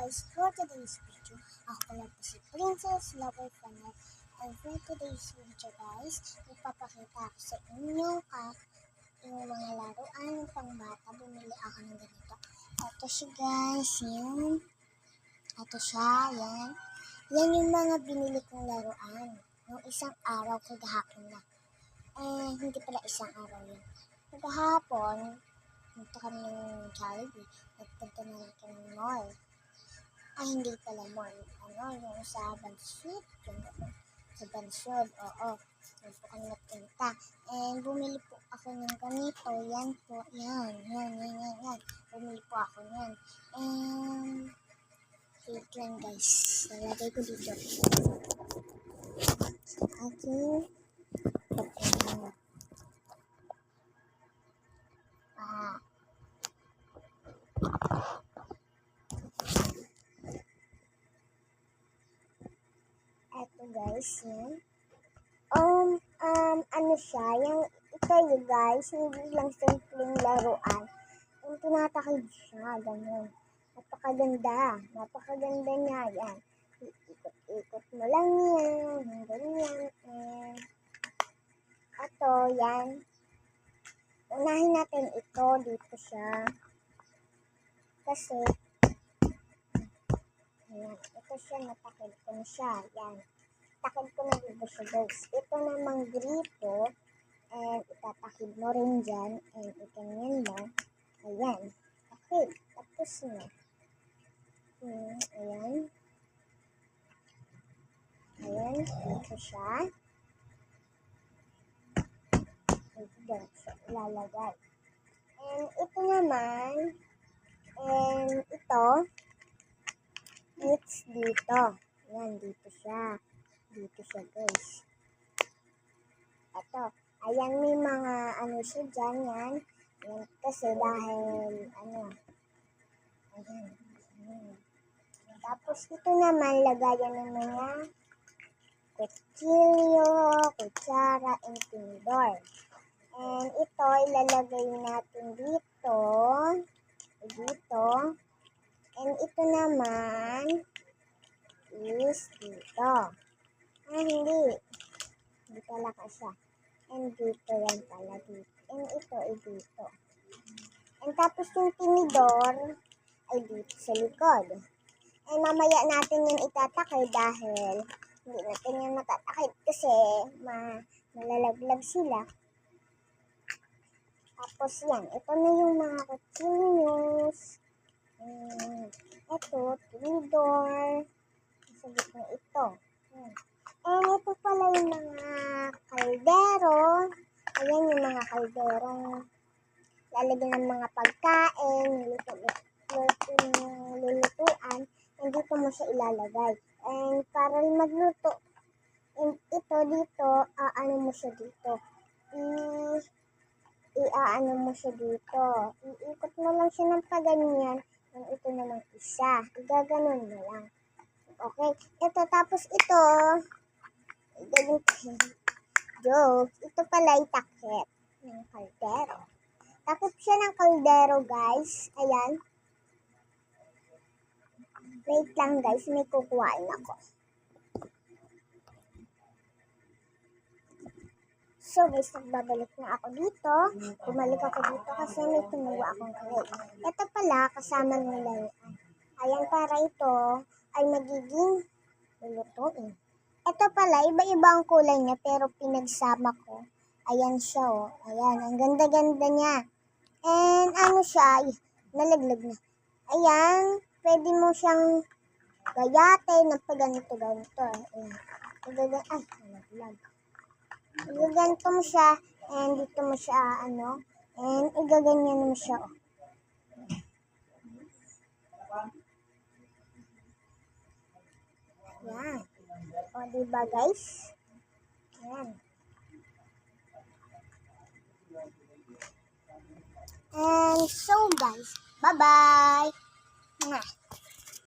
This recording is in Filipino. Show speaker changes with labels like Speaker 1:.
Speaker 1: guys, for today's video, ako pala po si Princess Lover Fanet. And for today's video guys, ipapakita ko sa inyo yung mga laruan ng pangbata. Bumili ako ng ganito. Ito siya guys, yan. Ito siya, yan. Yan yung mga binili kong laruan. Yung isang araw kagahapon na. Hindi pala isang araw yun. Kagahapon, punta kami ng Jollibee. Nagpunta na rin kami ng mall. Hindi pala mall. Yung sa Bansud. Sa Bansud, oo. Doon po kami nagpunta. And bumili po ako ng ganito. Yan po, yan. Bumili po ako yan. And wait lang guys. Nalagay ko dito. Sa aking pagkakas. Eto guys, yan. Ano siya, ito yung guys, hindi lang simpleng laruan. Yung tinatakid siya, ganun. Napakaganda niya, yan. Ikot-ikot mo lang yan, ganyan. Ito, yan. Unahin natin ito, dito siya. Kasi, ayan, ito siya, natakid ko na siya, yan. Takid ko na dito siya guys. Ito namang gripo, and itatakid mo rin dyan, and ikanyan mo. Ayan. Okay, tapos na. Ayan. Ayan, dito siya. Dito siya ilalagay. And ito naman, and ito, it's dito. Ayan, dito siya. Dito siya guys. Ito. Ayan, may mga siya dyan yan. Ayan, kasi dahil ayan. Tapos ito naman, lagayan ng mga kutsilyo, kutsara, and tinidor. And ito, ilalagay natin dito. Dito. And ito naman is dito. Hindi. Hindi talaga siya. And dito yan pala dito. And ito ay dito. And tapos yung tinidor ay dito sa likod. And mamaya natin yan itatakay dahil hindi natin yan matatakay kasi malalaglag sila. Tapos yan. Ito na yung mga kutsilyos. Ito, tinidor. Sa gitna ito. And ito pala yung mga kaldero. Ayan yung mga kalderong lalagyan ng mga pagkain, lulutuan, and dito mo siya ilalagay. And para magluto, and ito dito, ano mo siya dito. Iaano mo siya dito. Iikot mo lang siya ng paganyan, and ito naman isa. Igaganon mo lang. Okay. Ito, tapos ito, jokes. Ito pala yung takip ng kaldero. Takip siya ng kaldero, guys. Ayan. Wait lang, guys. May kukuhain ako. So, guys, nagbabalik na ako dito. Bumalik ako dito kasi may tumuwa akong crate. Ito pala, kasama ng laruan. Ayan, para ito ay magiging lulutuin. Ito pala, iba-iba ang kulay niya pero pinagsama ko. Ayan siya, oh. Ayan, ang ganda-ganda niya. And siya, nalaglag na. Ayan, pwede mo siyang gayatin ng ganito. Ayan. Nalaglag. Igaganto mo siya, and dito mo siya, and igaganyan mo siya, oh. Ayan. O, diba guys? Ayan. And so guys, bye-bye!